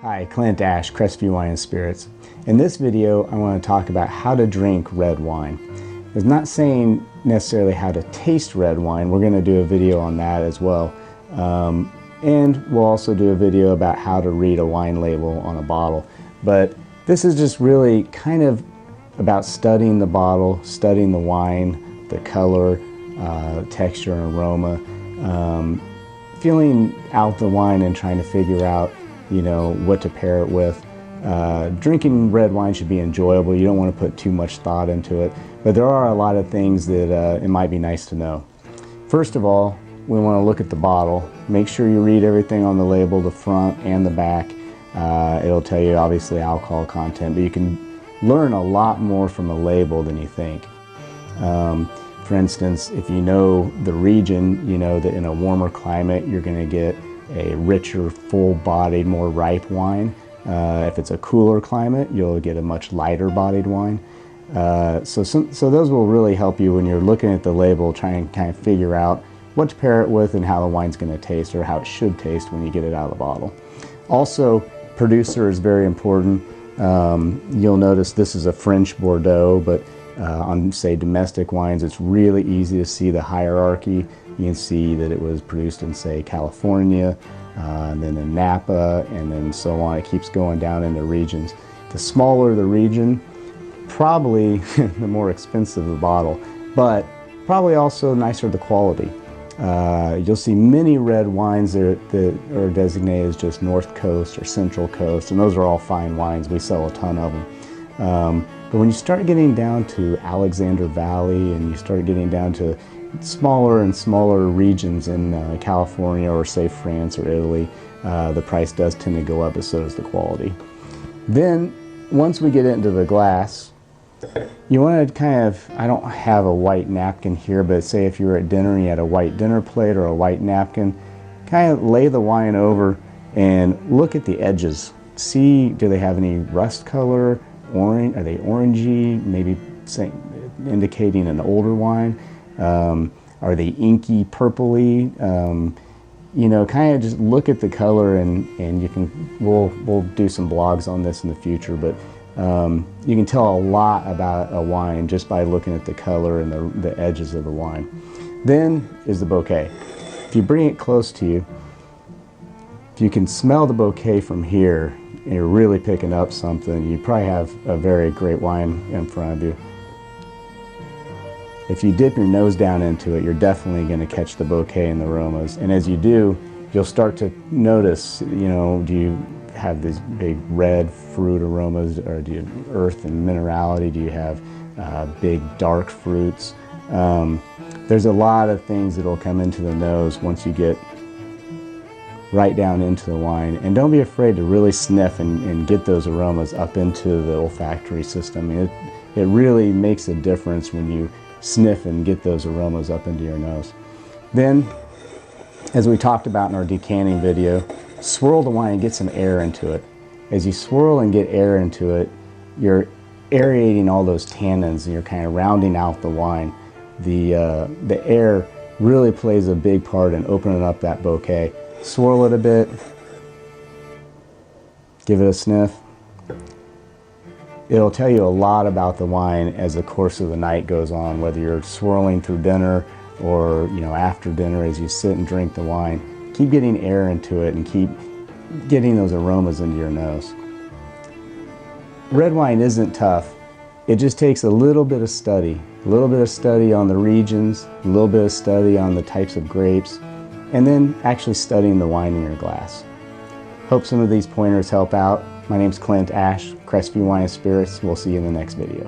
Hi, Clint Ash, Crestview Wine and Spirits. In this video, I want to talk about how to drink red wine. It's not saying necessarily how to taste red wine. We're going to do a video on that as well. And we'll also do a video about how to read a wine label on a bottle. But this is just really kind of about studying the bottle, studying the wine, the color, texture and aroma, feeling out the wine and trying to figure out what to pair it with. Drinking red wine should be enjoyable. You don't want to put too much thought into it, but there are a lot of things that it might be nice to know. First of all, we want to look at the bottle. Make sure you read everything on the label, the front and the back. It'll tell you obviously alcohol content, but you can learn a lot more from a label than you think. For instance, if you know the region, you know that in a warmer climate you're going to get a richer, full-bodied, more ripe wine. If it's a cooler climate, you'll get a much lighter-bodied wine. So those will really help you when you're looking at the label, trying to kind of figure out what to pair it with and how the wine's going to taste, or how it should taste when you get it out of the bottle. Also, producer is very important. You'll notice this is a French Bordeaux, but on, say, domestic wines, it's really easy to see the hierarchy. You can see that it was produced in, say, California, and then in Napa, and then so on. It keeps going down into regions. The smaller the region, probably the more expensive the bottle, but probably also nicer the quality. You'll see many red wines that are designated as just North Coast or Central Coast, and those are all fine wines. We sell a ton of them. But when you start getting down to Alexander Valley and you start getting down to smaller and smaller regions in California or, say, France or Italy, the price does tend to go up, but so does the quality. Then, once we get into the glass, you want to kind of, I don't have a white napkin here, but say if you were at dinner and you had a white dinner plate or a white napkin, kind of lay the wine over and look at the edges. See, do they have any rust color? Orange? Are they orangey? Maybe indicating an older wine. Are they inky, purpley? Kind of just look at the color, and you can. We'll do some blogs on this in the future, but you can tell a lot about a wine just by looking at the color and the edges of the wine. Then is the bouquet. If you bring it close to you, if you can smell the bouquet from here, and you're really picking up something, you probably have a very great wine in front of you. If you dip your nose down into it, you're definitely going to catch the bouquet and the aromas. And as you do, you'll start to notice, do you have these big red fruit aromas, or do you have earth and minerality? Do you have big dark fruits? There's a lot of things that will come into the nose once you get right down into the wine. And don't be afraid to really sniff and get those aromas up into the olfactory system. It really makes a difference when you sniff and get those aromas up into your nose. Then, as we talked about in our decanting video, swirl the wine and get some air into it. As you swirl and get air into it, you're aerating all those tannins and you're kind of rounding out the wine. The air really plays a big part in opening up that bouquet. Swirl it a bit, give it a sniff. It'll tell you a lot about the wine as the course of the night goes on, whether you're swirling through dinner or after dinner as you sit and drink the wine. Keep getting air into it and keep getting those aromas into your nose. Red wine isn't tough. It just takes a little bit of study. A little bit of study on the regions, a little bit of study on the types of grapes, and then actually studying the wine in your glass. Hope some of these pointers help out. My name's Clint Ash, Crestview Wine and Spirits. We'll see you in the next video.